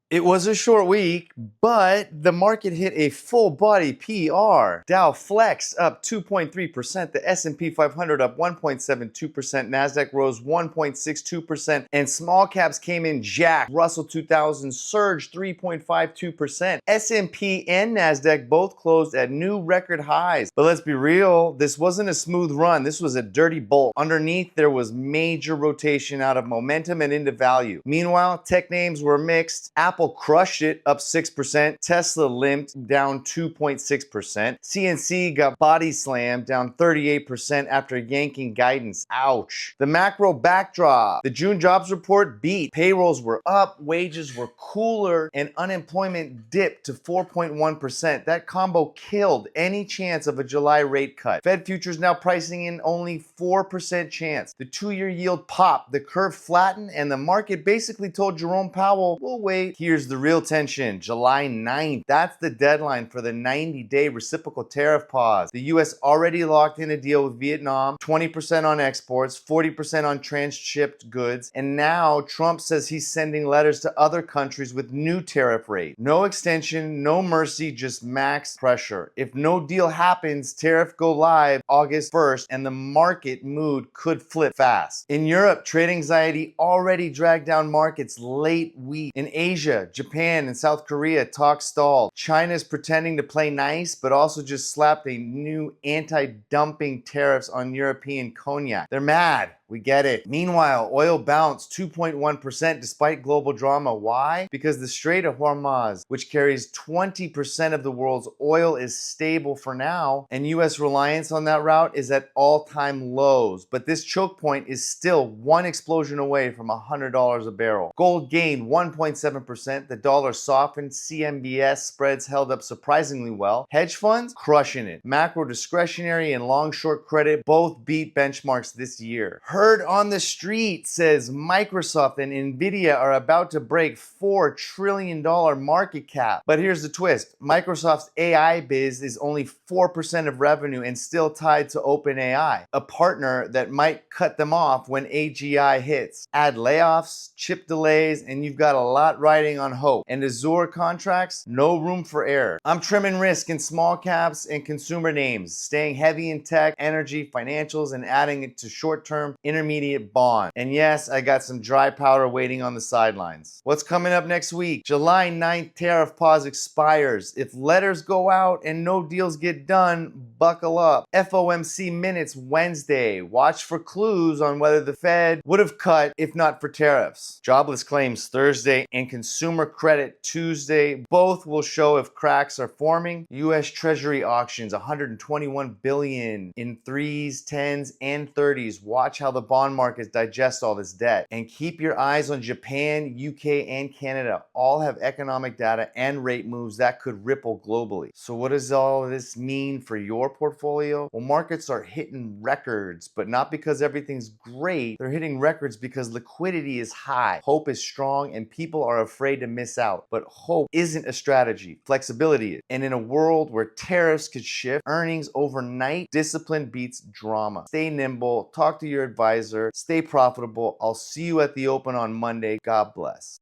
It was a short week, but the market hit a full body PR. Dow flexed up 2.3%, the S&P 500 up 1.72%, Nasdaq rose 1.62%, and small caps came in jacked. Russell 2000 surged 3.52%. S&P and Nasdaq both closed at new record highs. But let's be real, this wasn't a smooth run. This was a dirty bolt. Underneath, there was major rotation out of momentum and into value. Meanwhile, tech names were mixed. Apple crushed it, up 6%. Tesla limped, down 2.6%. CNC got body slammed, down 38% after yanking guidance. Ouch. The macro backdrop. The June jobs report beat. Payrolls were up, wages were cooler, and unemployment dipped to 4.1%. That combo killed any chance of a July rate cut. Fed futures now pricing in only 4% chance. The 2-year yield popped, the curve flattened, and the market basically told Jerome Powell, we'll wait. Here's the real tension, July 9th. That's the deadline for the 90-day reciprocal tariff pause. The US already locked in a deal with Vietnam, 20% on exports, 40% on transshipped goods, and now Trump says he's sending letters to other countries with new tariff rate. No extension, no mercy, just max pressure. If no deal happens, tariff go live August 1st, and the market mood could flip fast. In Europe, trade anxiety already dragged down markets late week. In Asia, Japan, and South Korea, talk stalled. China's pretending to play nice, but also just slapped a new anti-dumping tariffs on European cognac. They're mad. We get it. Meanwhile, oil bounced 2.1% despite global drama. Why? Because the Strait of Hormuz, which carries 20% of the world's oil, is stable for now, and US reliance on that route is at all-time lows. But this choke point is still one explosion away from $100 a barrel. Gold gained 1.7%. The dollar softened. CMBS spreads held up surprisingly well. Hedge funds crushing it. Macro discretionary and long-short credit both beat benchmarks this year. Heard on the street says Microsoft and Nvidia are about to break $4 trillion market cap. But here's the twist. Microsoft's AI biz is only 4% of revenue and still tied to OpenAI, a partner that might cut them off when AGI hits. Add layoffs, chip delays, and you've got a lot riding on hope. And Azure contracts, no room for error. I'm trimming risk in small caps and consumer names, staying heavy in tech, energy, financials, and adding it to short-term intermediate bond. And yes, I got some dry powder waiting on the sidelines. What's coming up next week? July 9th tariff pause expires. If letters go out and no deals get done, buckle up. FOMC minutes Wednesday. Watch for clues on whether the Fed would have cut if not for tariffs. Jobless claims Thursday and consumer credit Tuesday. Both will show if cracks are forming. US Treasury auctions $121 billion in 3s, 10s, and 30s. Watch how the bond markets digest all this debt. And keep your eyes on Japan, UK, and Canada. All have economic data and rate moves that could ripple globally. So what does all of this mean for your portfolio? Well, markets are hitting records, but not because everything's great. They're hitting records because liquidity is high, hope is strong, and people are afraid to miss out. But hope isn't a strategy. Flexibility is. And in a world where tariffs could shift earnings overnight, discipline beats drama. Stay nimble, talk to your advisor, stay profitable. I'll see you at the open on Monday. God bless.